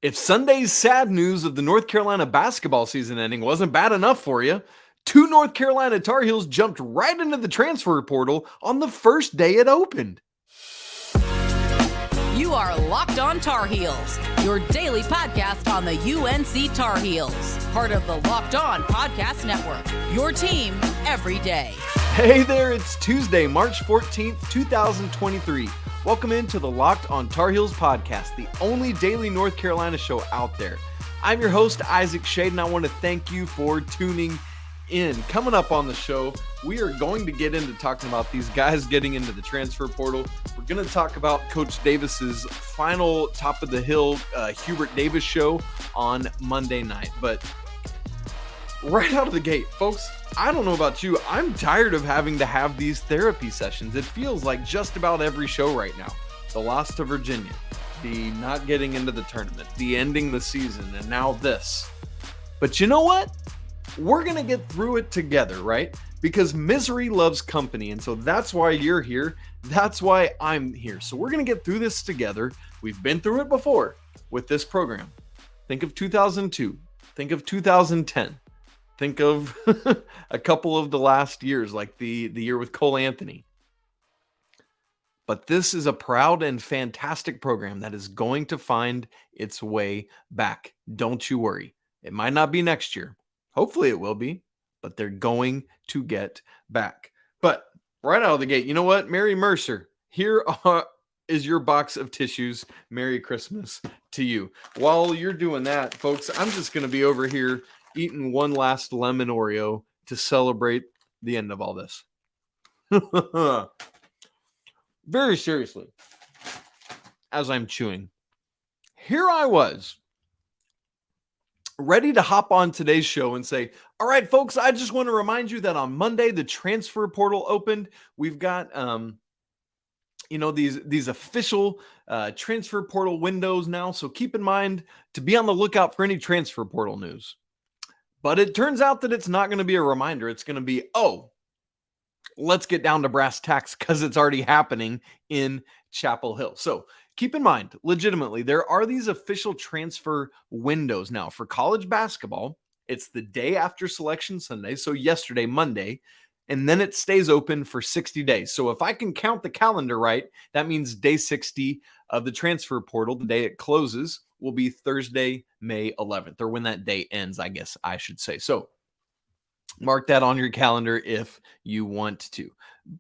If Sunday's sad news of the North Carolina basketball season ending wasn't bad enough for you, two North Carolina Tar Heels jumped right into the transfer portal on the first day it opened. You are Locked On Tar Heels, your daily podcast on the UNC Tar Heels, part of the Locked On Podcast Network, your team every day. Hey there, it's Tuesday, March 14th, 2023. Welcome into the Locked On Tar Heels podcast, the only daily North Carolina show out there. I'm your host, Isaac Shade, and I want to thank you for tuning in. Coming up on the show, we are going to get into talking about these guys getting into the transfer portal. We're going to talk about Coach Davis's final top of the hill Hubert Davis show on Monday night. But right out of the gate, folks, I don't know about you. I'm tired of having to have these therapy sessions. It feels like just about every show right now. The loss to Virginia, the not getting into the tournament, the ending the season, and now this. But you know what? We're going to get through it together, right? Because misery loves company. And so that's why you're here. That's why I'm here. So we're going to get through this together. We've been through it before with this program. Think of 2002. Think of 2010. Think of a couple of the last years, like the year with Cole Anthony. But this is a proud and fantastic program that is going to find its way back. Don't you worry. It might not be next year. Hopefully it will be, but they're going to get back. But right out of the gate, you know what? Mary Mercer, here is your box of tissues. Merry Christmas to you. While you're doing that, folks, I'm just going to be over here eating one last lemon Oreo to celebrate the end of all this. Very seriously, as I'm chewing, here I was, ready to hop on today's show and say, all right, folks, I just want to remind you that on Monday, the transfer portal opened. We've got, these official transfer portal windows now. So keep in mind to be on the lookout for any transfer portal news. But it turns out that it's not going to be a reminder. It's going to be, let's get down to brass tacks because it's already happening in Chapel Hill. So keep in mind, legitimately, there are these official transfer windows now. For college basketball, it's the day after Selection Sunday, so yesterday, Monday, and then it stays open for 60 days. So if I can count the calendar right, that means day 60 of the transfer portal, the day it closes, will be Thursday, May 11th, or when that day ends, I guess I should say. So mark that on your calendar if you want to.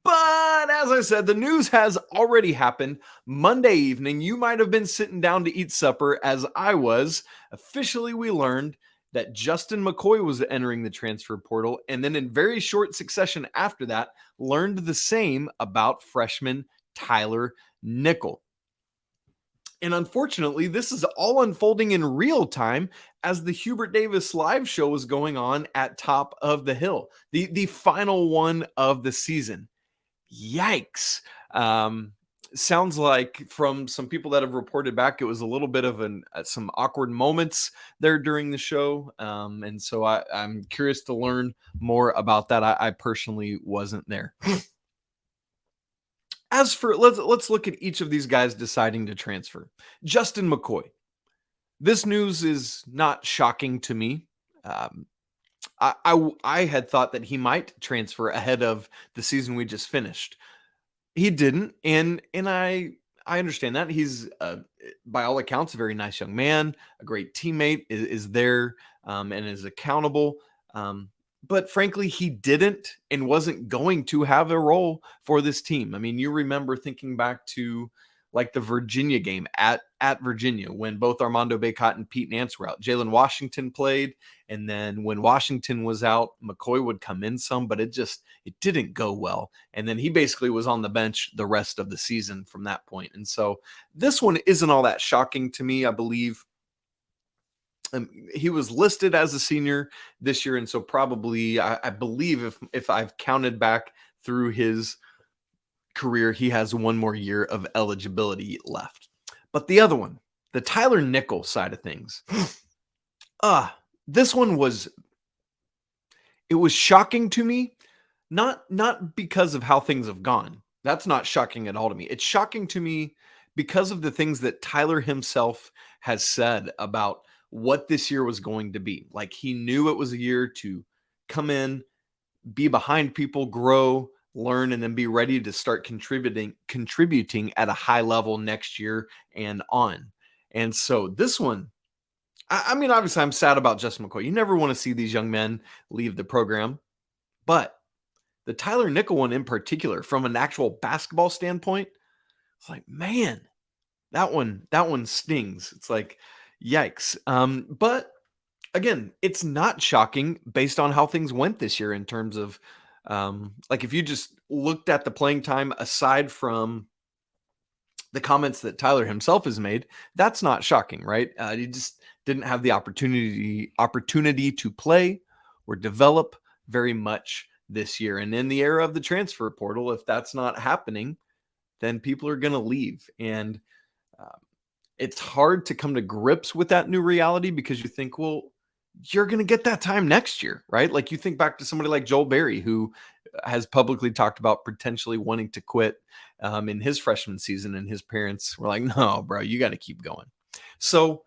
But as I said, the news has already happened. Monday evening, you might have been sitting down to eat supper as I was. Officially, we learned that Justin McKoy was entering the transfer portal. And then in very short succession after that, learned the same about freshman Tyler Nickel. And unfortunately, this is all unfolding in real time as the Hubert Davis live show was going on at Top of the Hill, the final one of the season. Yikes. Sounds like from some people that have reported back, it was a little bit of some awkward moments there during the show. And so I'm curious to learn more about that. I personally wasn't there. As for, let's look at each of these guys deciding to transfer. Justin McKoy. This news is not shocking to me. I had thought that he might transfer ahead of the season we just finished. He didn't, and I understand that. He's, by all accounts, a very nice young man, a great teammate, is there and is accountable. But frankly, he didn't and wasn't going to have a role for this team. I mean, you remember thinking back to like the Virginia game at Virginia when both Armando Bacot and Pete Nance were out. Jalen Washington played, and then when Washington was out, McKoy would come in some, but it didn't go well. And then he basically was on the bench the rest of the season from that point. And so this one isn't all that shocking to me, I believe. He was listed as a senior this year, and so probably, I believe if I've counted back through his career, he has one more year of eligibility left. But the other one, the Tyler Nickel side of things, this one was shocking to me, not because of how things have gone. That's not shocking at all to me. It's shocking to me because of the things that Tyler himself has said about what this year was going to be. Like, he knew it was a year to come in, be behind people, grow, learn, and then be ready to start contributing at a high level next year and on. And so this one, I mean, obviously I'm sad about Justin McKoy. You never want to see these young men leave the program, but the Tyler Nickel one in particular, from an actual basketball standpoint, it's like, man, that one stings. It's like, yikes. But again, it's not shocking based on how things went this year in terms of, like, if you just looked at the playing time aside from the comments that Tyler himself has made, that's not shocking, right? He just didn't have the opportunity to play or develop very much this year. And in the era of the transfer portal, if that's not happening, then people are going to leave. And it's hard to come to grips with that new reality because you think, well, you're going to get that time next year, right? Like, you think back to somebody like Joel Berry, who has publicly talked about potentially wanting to quit in his freshman season, and his parents were like, no, bro, you got to keep going. So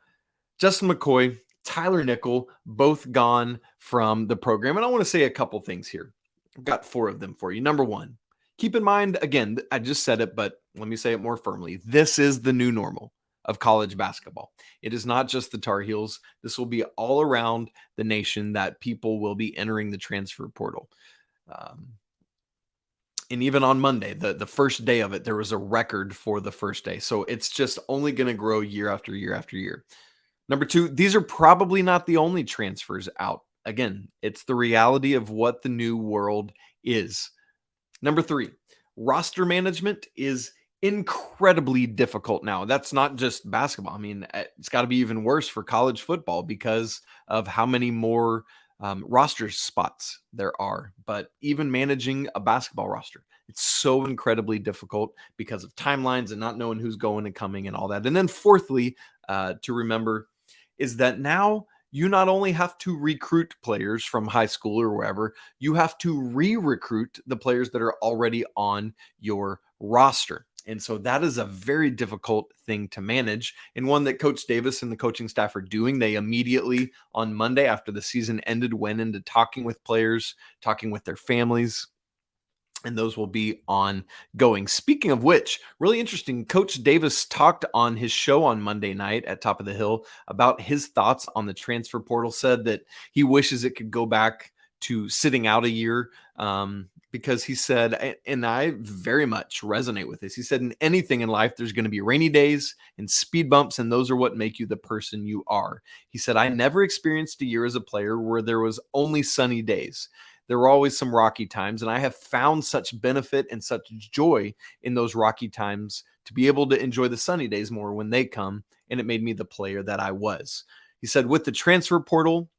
Justin McKoy, Tyler Nickel, both gone from the program. And I want to say a couple things here. I've got 4 of them for you. Number 1, keep in mind, again, I just said it, but let me say it more firmly. This is the new normal of college basketball. It is not just the Tar Heels. This will be all around the nation that people will be entering the transfer portal. And even on Monday, the first day of it, there was a record for the first day. So it's just only going to grow year after year after year. Number 2, these are probably not the only transfers out. Again, it's the reality of what the new world is. Number 3, roster management is incredibly difficult now. That's not just basketball. I mean, it's got to be even worse for college football because of how many more roster spots there are. But even managing a basketball roster, it's so incredibly difficult because of timelines and not knowing who's going and coming and all that. And then fourthly, to remember is that now you not only have to recruit players from high school or wherever, you have to re-recruit the players that are already on your roster. And so that is a very difficult thing to manage, and one that Coach Davis and the coaching staff are doing. They immediately on Monday after the season ended went into talking with players, talking with their families, and those will be ongoing. Speaking of which, really interesting, Coach Davis talked on his show on Monday night at Top of the Hill about his thoughts on the transfer portal, said that he wishes it could go back to sitting out a year, because he said, and I very much resonate with this, he said, in anything in life, there's going to be rainy days and speed bumps, and those are what make you the person you are. He said, I never experienced a year as a player where there was only sunny days. There were always some rocky times, and I have found such benefit and such joy in those rocky times to be able to enjoy the sunny days more when they come, and it made me the player that I was. He said, with the transfer portal,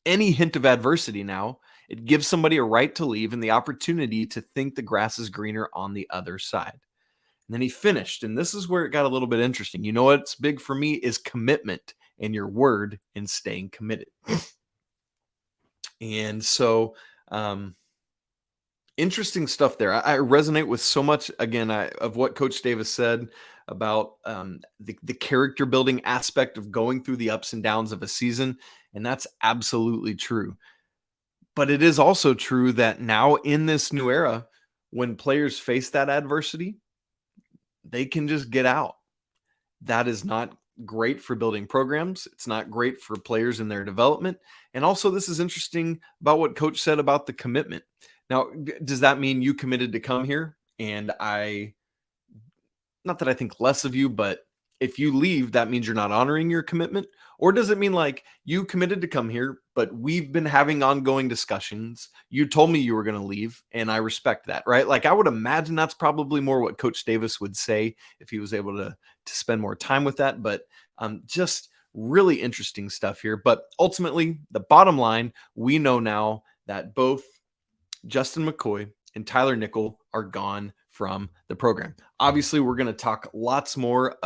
any hint of adversity now, it gives somebody a right to leave and the opportunity to think the grass is greener on the other side. And then he finished, and this is where it got a little bit interesting. You know what's big for me is commitment and your word and staying committed. And so interesting stuff there. I resonate with so much, again, of what Coach Davis said about the character building aspect of going through the ups and downs of a season. And that's absolutely true. But it is also true that now in this new era, when players face that adversity, they can just get out. That is not great for building programs. It's not great for players in their development. And also, this is interesting about what Coach said about the commitment. Now, does that mean you committed to come here? And not that I think less of you, but if you leave, that means you're not honoring your commitment? Or does it mean like you committed to come here, but we've been having ongoing discussions? You told me you were going to leave, and I respect that, right? Like, I would imagine that's probably more what Coach Davis would say if he was able to spend more time with that. But just really interesting stuff here. But ultimately, the bottom line, we know now that both Justin McKoy and Tyler Nickel are gone from the program. Obviously, we're going to talk lots more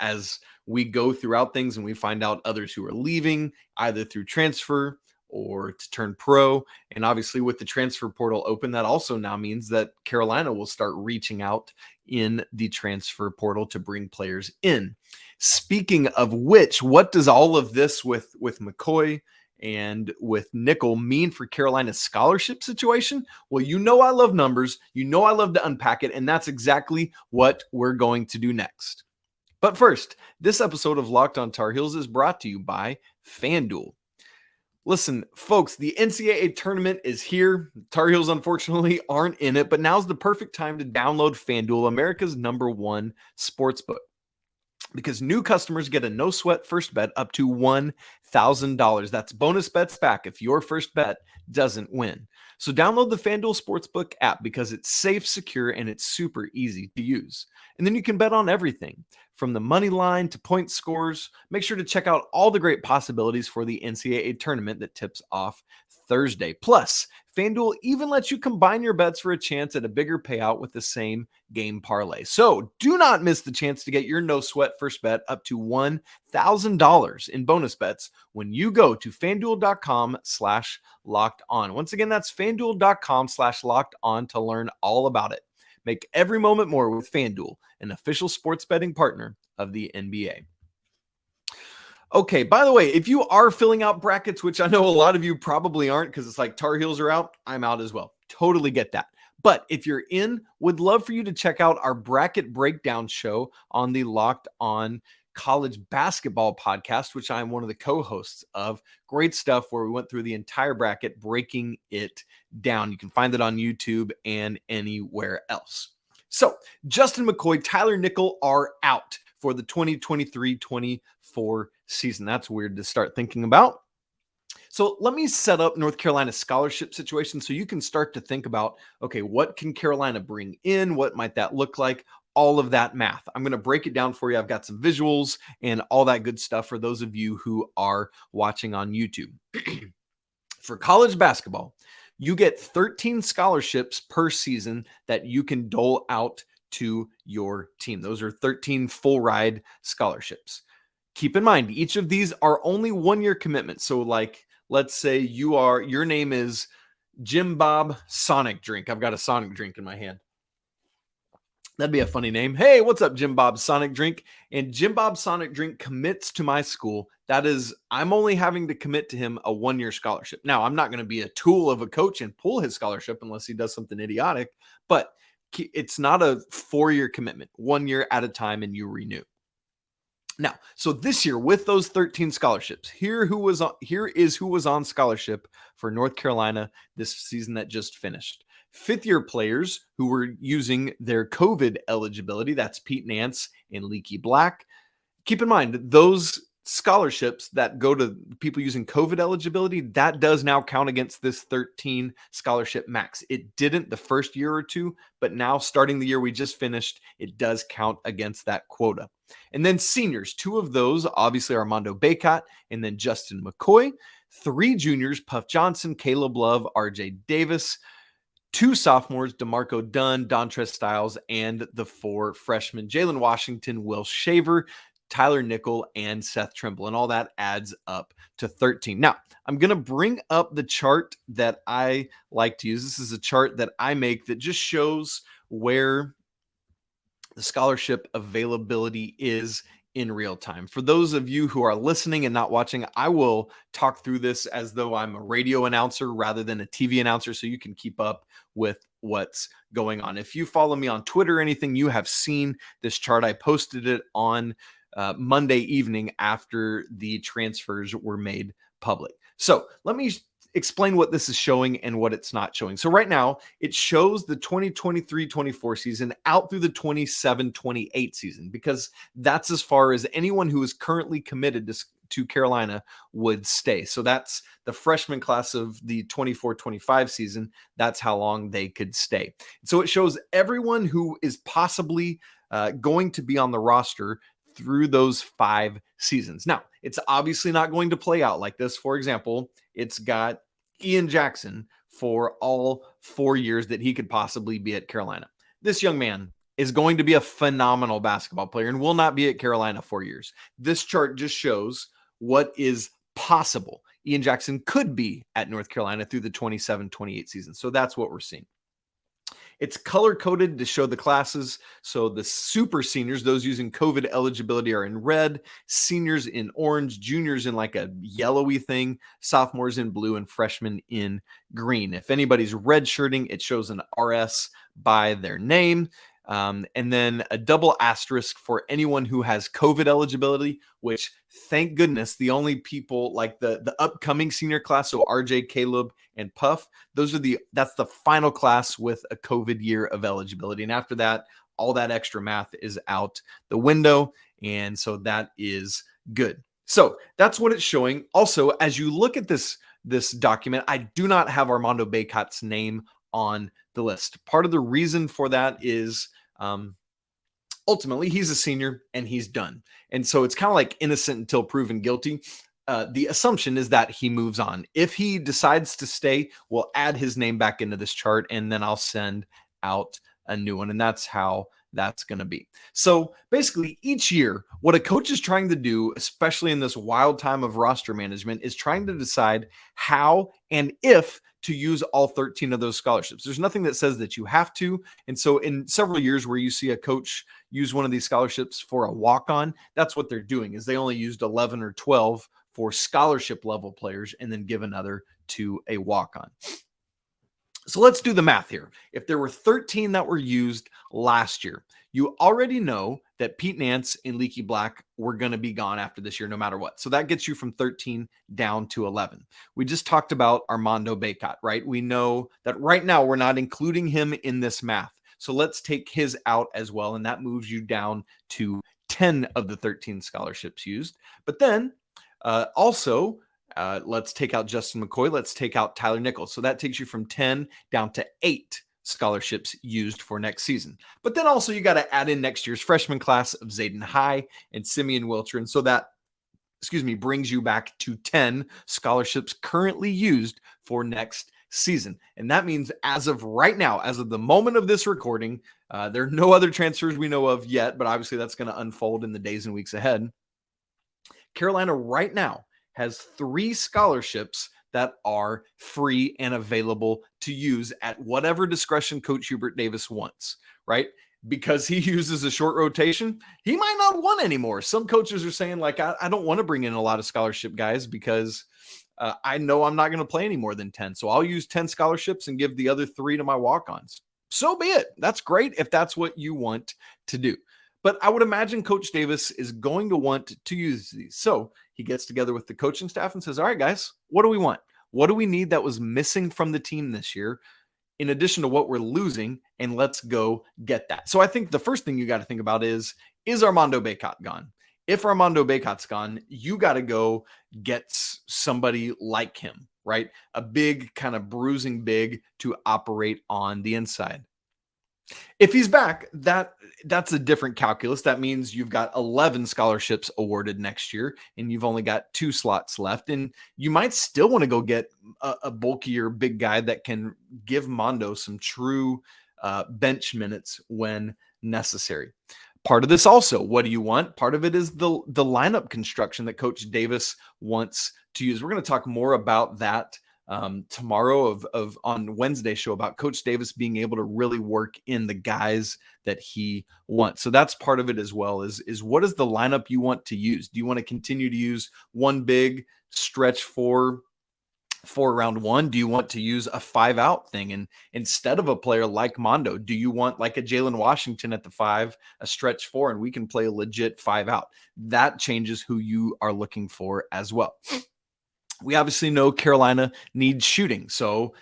as we go throughout things and we find out others who are leaving either through transfer or to turn pro. And obviously, with the transfer portal open, that also now means that Carolina will start reaching out in the transfer portal to bring players in. Speaking of which, what does all of this with McKoy and with Nickel mean for Carolina's scholarship situation? Well, you know I love numbers. You know I love to unpack it, and that's exactly what we're going to do next. But first, this episode of Locked on Tar Heels is brought to you by FanDuel. Listen, folks, the NCAA tournament is here. Tar Heels, unfortunately, aren't in it, but now's the perfect time to download FanDuel, America's #1 sportsbook. Because new customers get a no-sweat first bet up to $1,000. That's bonus bets back if your first bet doesn't win. So download the FanDuel Sportsbook app because it's safe, secure, and it's super easy to use. And then you can bet on everything, from the money line to point scores. Make sure to check out all the great possibilities for the NCAA tournament that tips off Thursday. Plus, FanDuel even lets you combine your bets for a chance at a bigger payout with the same game parlay. So do not miss the chance to get your no-sweat first bet up to $1,000 in bonus bets when you go to FanDuel.com/LockedOn. Once again, that's FanDuel.com/LockedOn to learn all about it. Make every moment more with FanDuel, an official sports betting partner of the NBA. Okay, by the way, if you are filling out brackets, which I know a lot of you probably aren't because it's like Tar Heels are out, I'm out as well. Totally get that. But if you're in, would love for you to check out our bracket breakdown show on the Locked On College Basketball podcast, which I'm one of the co-hosts of. Great stuff where we went through the entire bracket, breaking it down. You can find it on YouTube and anywhere else. So Justin McKoy, Tyler Nickel are out for the 2023-24 season. That's weird to start thinking about. So let me set up North Carolina's scholarship situation so you can start to think about, okay, what can Carolina bring in? What might that look like? All of that math. I'm going to break it down for you. I've got some visuals and all that good stuff for those of you who are watching on YouTube. For college basketball, you get 13 scholarships per season that you can dole out to your team. Those are 13 full ride scholarships. Keep in mind, each of these are only 1-year commitments. So like, let's say your name is Jim Bob Sonic Drink. I've got a Sonic drink in my hand. That'd be a funny name. Hey, what's up, Jim Bob Sonic Drink? And Jim Bob Sonic Drink commits to my school. That is, I'm only having to commit to him a 1-year scholarship. Now, I'm not going to be a tool of a coach and pull his scholarship unless he does something idiotic, but it's not a 4-year commitment, 1 year at a time, and you renew. Now, so this year with those 13 scholarships, here is who was on scholarship for North Carolina this season that just finished. 5th-year players who were using their COVID eligibility, that's Pete Nance and Leaky Black. Keep in mind, those scholarships that go to people using COVID eligibility, that does now count against this 13 scholarship max. It didn't the first year or two, but now starting the year we just finished, it does count against that quota. And then seniors, 2 of those, obviously Armando Bacot and then Justin McKoy. 3 juniors, Puff Johnson, Caleb Love, RJ Davis. 2 sophomores, DeMarco Dunn, Dontrez Styles, and the 4 freshmen, Jalen Washington, Will Shaver, Tyler Nickel, and Seth Trimble. And all that adds up to 13. Now, I'm going to bring up the chart that I like to use. This is a chart that I make that just shows where the scholarship availability is in real time. For those of you who are listening and not watching, I will talk through this as though I'm a radio announcer rather than a TV announcer so you can keep up with what's going on. If you follow me on Twitter or anything, you have seen this chart. I posted it on Monday evening after the transfers were made public. So let me explain what this is showing and what it's not showing. So right now it shows the 2023-24 season out through the 27-28 season, because that's as far as anyone who is currently committed to Carolina would stay. So that's the freshman class of the 24-25 season. That's how long they could stay. So it shows everyone who is possibly going to be on the roster through those 5 seasons. Now, it's obviously not going to play out like this. For example, it's got Ian Jackson for all 4 years that he could possibly be at Carolina. This young man is going to be a phenomenal basketball player and will not be at Carolina 4 years. This chart just shows what is possible. Ian Jackson could be at North Carolina through the 27-28 season. So that's what we're seeing. It's color-coded to show the classes. So the super seniors, those using COVID eligibility, are in red, seniors in orange, juniors in like a yellowy thing, sophomores in blue, and freshmen in green. If anybody's redshirting, it shows an RS by their name. And then a double asterisk for anyone who has COVID eligibility, which, thank goodness, the only people like the upcoming senior class, so RJ, Caleb, and Puff, that's the final class with a COVID year of eligibility. And after that, all that extra math is out the window. And so that is good. So that's what it's showing. Also, as you look at this document, I do not have Armando Bacot's name on the list. Part of the reason for that is ultimately he's a senior and he's done. And so it's kind of like innocent until proven guilty. The assumption is that he moves on. If he decides to stay, we'll add his name back into this chart and then I'll send out a new one. And that's how that's going to be. So basically each year, what a coach is trying to do, especially in this wild time of roster management, is trying to decide how and if to use all 13 of those scholarships. There's nothing that says that you have to. And so in several years where you see a coach use one of these scholarships for a walk-on, that's what they're doing, is they only used 11 or 12 for scholarship level players and then give another to a walk-on. So let's do the math here. If there were 13 that were used last year, you already know that Pete Nance and Leaky Black were going to be gone after this year, no matter what. So that gets you from 13 down to 11. We just talked about Armando Bacot, right? We know that right now we're not including him in this math. So let's take his out as well. And that moves you down to 10 of the 13 scholarships used. But then let's take out Justin McKoy. Let's take out Tyler Nichols. So that takes you from 10 down to 8 scholarships used for next season. But then also you got to add in next year's freshman class of Zayden High and Simeon Wilcher. And so that, brings you back to 10 scholarships currently used for next season. And that means as of right now, as of the moment of this recording, there are no other transfers we know of yet, but obviously that's going to unfold in the days and weeks ahead. Carolina right now has 3 scholarships that are free and available to use at whatever discretion Coach Hubert Davis wants, right? Because he uses a short rotation, he might not want anymore. Some coaches are saying, like, I don't want to bring in a lot of scholarship guys because I know I'm not going to play any more than 10. So I'll use 10 scholarships and give the other 3 to my walk-ons. So be it. That's great if that's what you want to do. But I would imagine Coach Davis is going to want to use these. So he gets together with the coaching staff and says, all right, guys, what do we want? What do we need that was missing from the team this year, in addition to what we're losing? And let's go get that. So I think the first thing you got to think about is Armando Bacot gone? If Armando Bacot's gone, you got to go get somebody like him, right? A big kind of bruising big to operate on the inside. If he's back, that's a different calculus. That means you've got 11 scholarships awarded next year, and you've only got 2 slots left. And you might still want to go get a bulkier big guy that can give Mondo some true bench minutes when necessary. Part of this also, what do you want? Part of it is the lineup construction that Coach Davis wants to use. We're going to talk more about that tomorrow on Wednesday's show, about Coach Davis being able to really work in the guys that he wants. So that's part of it as well, is what is the lineup you want to use? Do you want to continue to use one big stretch for round one? Do you want to use a 5-out thing? And instead of a player like Mondo, do you want like a Jalen Washington at the 5, a stretch 4, and we can play a legit 5-out? That changes who you are looking for as well. We obviously know Carolina needs shooting. So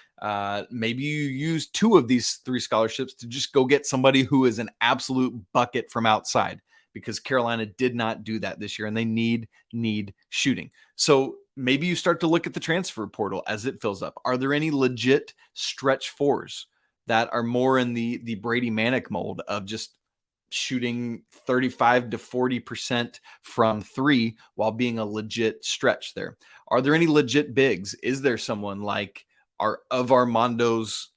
maybe you use 2 of these 3 scholarships to just go get somebody who is an absolute bucket from outside, because Carolina did not do that this year and they need shooting. So maybe you start to look at the transfer portal as it fills up. Are there any legit stretch 4s that are more in the Brady Manek mold of just shooting 35 to 40% from 3 while being a legit stretch there? Are there any legit bigs? Is there someone like Armando's,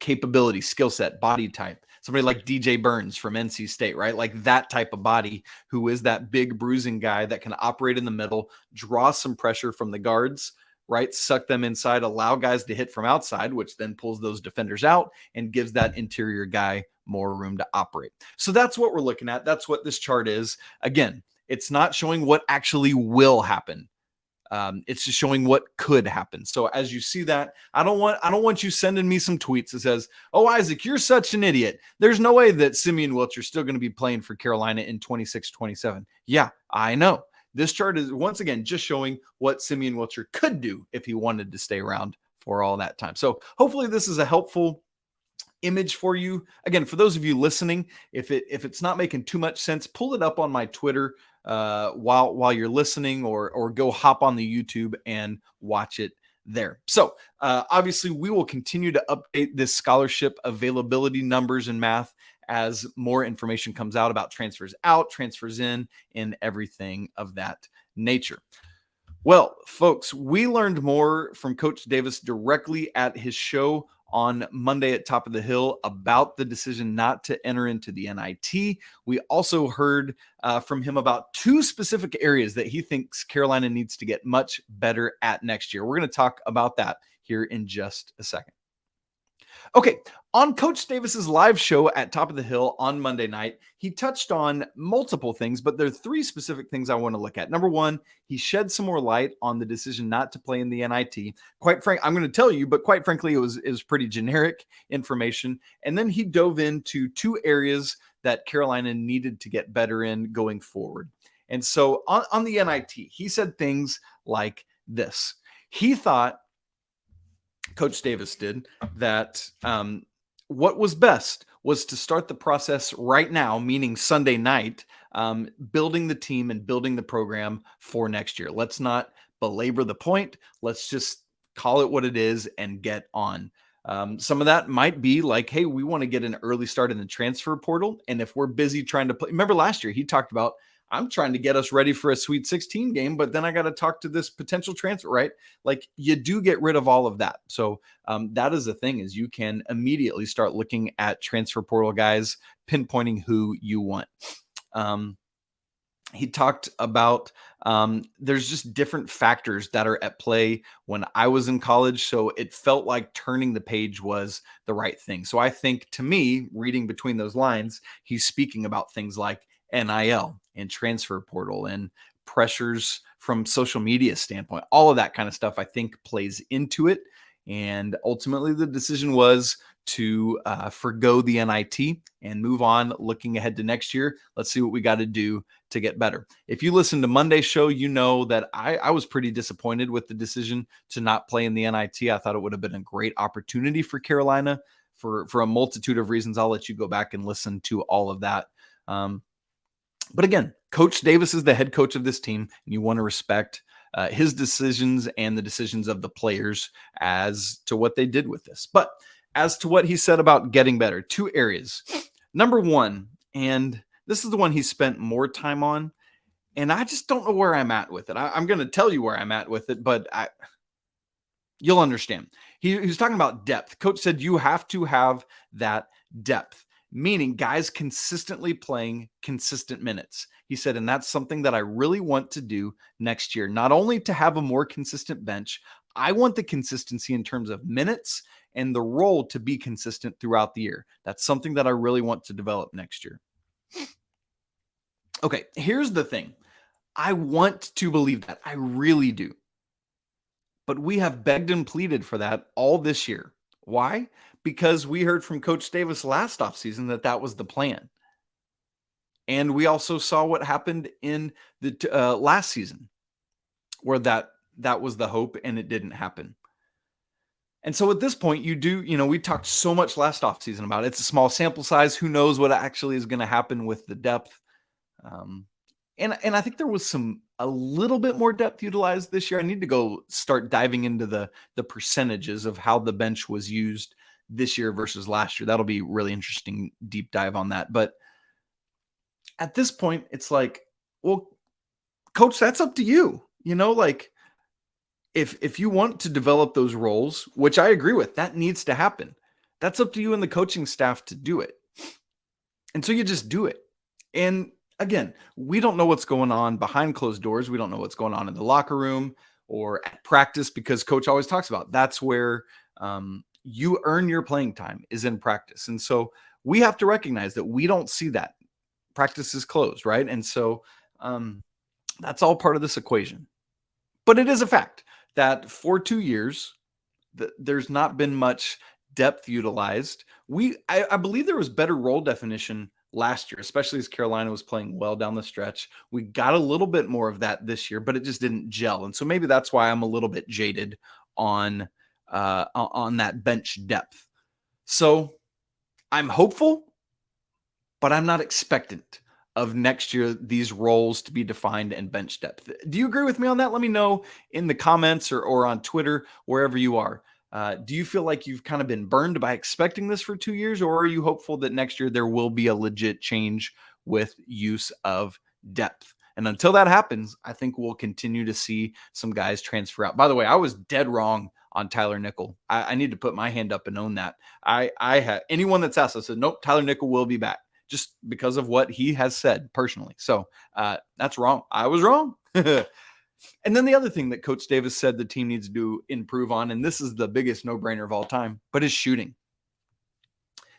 capability, skill set, body type? Somebody like DJ Burns from NC State, right? Like that type of body, who is that big bruising guy that can operate in the middle, draw some pressure from the guards, right? Suck them inside, allow guys to hit from outside, which then pulls those defenders out and gives that interior guy more room to operate. So that's what we're looking at. That's what this chart is. Again, it's not showing what actually will happen. It's just showing what could happen. So as you see that, I don't want you sending me some tweets that says, "Oh, Isaac, you're such an idiot. There's no way that Simeon Wilcher is still going to be playing for Carolina in 26-27. Yeah, I know. This chart is once again just showing what Simeon Wilcher could do if he wanted to stay around for all that time. So hopefully this is a helpful image for you. Again, for those of you listening, if it's not making too much sense, pull it up on my Twitter while you're listening, or go hop on the YouTube and watch it there. So obviously we will continue to update this scholarship availability numbers in math as more information comes out about transfers out, transfers in, and everything of that nature. Well, folks, we learned more from Coach Davis directly at his show on Monday at Top of the Hill about the decision not to enter into the NIT. We also heard from him about two specific areas that he thinks Carolina needs to get much better at next year. We're going to talk about that here in just a second. Okay, on Coach Davis's live show at Top of the Hill on Monday night, he touched on multiple things, but there are three specific things I want to look at. Number one, he shed some more light on the decision not to play in the NIT. Quite frankly, I'm going to tell you, but quite frankly, it was pretty generic information. And then he dove into two areas that Carolina needed to get better in going forward. And so on the NIT, he said things like this. He thought, Coach Davis did, that what was best was to start the process right now, meaning Sunday night, building the team and building the program for next year. Let's not belabor the point. Let's just call it what it is and get on. Some of that might be like, hey, we want to get an early start in the transfer portal. And if we're busy trying to play, remember last year he talked about, I'm trying to get us ready for a Sweet 16 game, but then I got to talk to this potential transfer, right? Like, you do get rid of all of that. So that is the thing, is you can immediately start looking at transfer portal guys, pinpointing who you want. He talked about there's just different factors that are at play when I was in college. So it felt like turning the page was the right thing. So I think, to me, reading between those lines, he's speaking about things like NIL and transfer portal and pressures from social media standpoint. All of that kind of stuff, I think, plays into it. And ultimately the decision was to forgo the NIT and move on, looking ahead to next year. Let's see what we got to do to get better. If you listen to Monday's show, you know that I was pretty disappointed with the decision to not play in the NIT. I thought it would have been a great opportunity for Carolina for a multitude of reasons. I'll let you go back and listen to all of that. But again, Coach Davis is the head coach of this team, and you want to respect his decisions and the decisions of the players as to what they did with this. But as to what he said about getting better, two areas. Number one, and this is the one he spent more time on, and I just don't know where I'm at with it. I'm going to tell you where I'm at with it, but you'll understand. He was talking about depth. Coach said you have to have that depth, meaning guys consistently playing consistent minutes. He said, and that's something that I really want to do next year. Not only to have a more consistent bench, I want the consistency in terms of minutes and the role to be consistent throughout the year. That's something that I really want to develop next year. Okay, here's the thing. I want to believe that. I really do. But we have begged and pleaded for that all this year. Why? Because we heard from Coach Davis last offseason that was the plan. And we also saw what happened in the last season, where that was the hope and it didn't happen. And so at this point, we talked so much last offseason about it. It's a small sample size. Who knows what actually is going to happen with the depth? And I think there was a little bit more depth utilized this year. I need to go start diving into the percentages of how the bench was used this year versus last year. That'll be really interesting deep dive on that. But at this point, it's like, well, coach, that's up to you. If you want to develop those roles, which I agree with, that needs to happen. That's up to you and the coaching staff to do it. And so you just do it. And again, we don't know what's going on behind closed doors. We don't know what's going on in the locker room or at practice, because coach always talks about that's where you earn your playing time is in practice. And so we have to recognize that we don't see that. Practice is closed, right? And so that's all part of this equation. But it is a fact that for 2 years, there's not been much depth utilized. I believe there was better role definition last year, especially as Carolina was playing well down the stretch. We got a little bit more of that this year, but it just didn't gel. And so maybe that's why I'm a little bit jaded on that bench depth. So I'm hopeful, but I'm not expectant of next year these roles to be defined and bench depth. Do you agree with me on that? Let me know in the comments or on Twitter, wherever you are. Do you feel like you've kind of been burned by expecting this for 2 years, or are you hopeful that next year there will be a legit change with use of depth? And until that happens, I think we'll continue to see some guys transfer out. By the way, I was dead wrong on Tyler Nickel. I need to put my hand up and own that. I had anyone that's asked, I said, nope, Tyler Nickel will be back, just because of what he has said personally. So that's wrong. I was wrong. And then the other thing that Coach Davis said the team needs to improve on, and this is the biggest no-brainer of all time, but is shooting.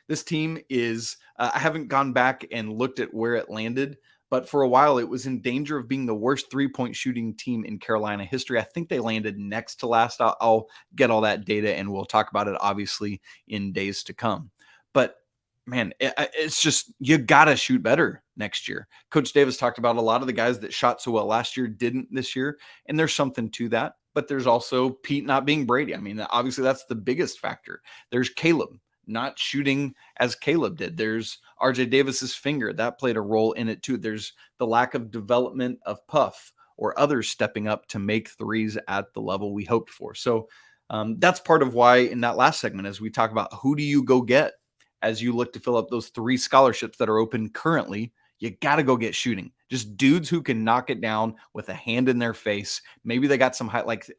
This team is, I haven't gone back and looked at where it landed, but for a while it was in danger of being the worst three-point shooting team in Carolina history. I think they landed next to last. I'll get all that data and we'll talk about it obviously in days to come. But man, it's just, you got to shoot better next year. Coach Davis talked about a lot of the guys that shot so well last year didn't this year, and there's something to that. But there's also Pete not being Brady. I mean, obviously that's the biggest factor. There's Caleb not shooting as Caleb did. There's RJ Davis's finger. That played a role in it too. There's the lack of development of Puff or others stepping up to make threes at the level we hoped for. So that's part of why in that last segment, as we talk about who do you go get as you look to fill up those 3 scholarships that are open currently, you got to go get shooting. Just dudes who can knock it down with a hand in their face. Maybe they got some height, like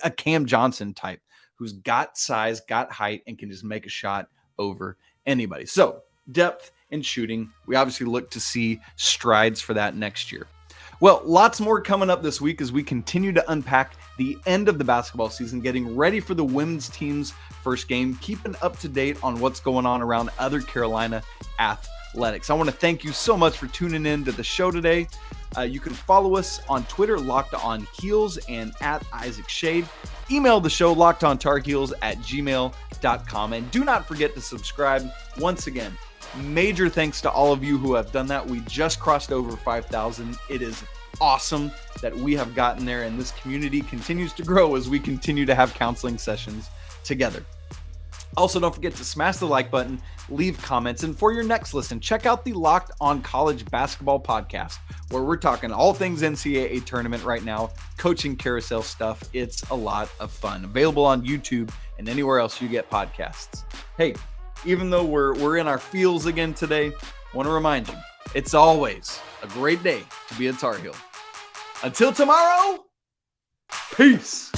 a Cam Johnson type, who's got size, got height, and can just make a shot over anybody. So depth and shooting, we obviously look to see strides for that next year. Well, lots more coming up this week as we continue to unpack the end of the basketball season, getting ready for the women's team's first game, keeping up to date on what's going on around other Carolina athletics. I want to thank you so much for tuning in to the show today. You can follow us on Twitter, Locked On Heels, and at Isaac Shade. Email the show, lockedontarheels@gmail.com. And do not forget to subscribe. Once again, major thanks to all of you who have done that. We just crossed over 5,000. It is awesome that we have gotten there, and this community continues to grow as we continue to have counseling sessions together. Also, don't forget to smash the like button, leave comments, and for your next listen, check out the Locked On College Basketball podcast, where we're talking all things NCAA tournament right now, coaching carousel stuff. It's a lot of fun. Available on YouTube and anywhere else you get podcasts. Hey, even though we're in our feels again today, I want to remind you, it's always a great day to be a Tar Heel. Until tomorrow, peace.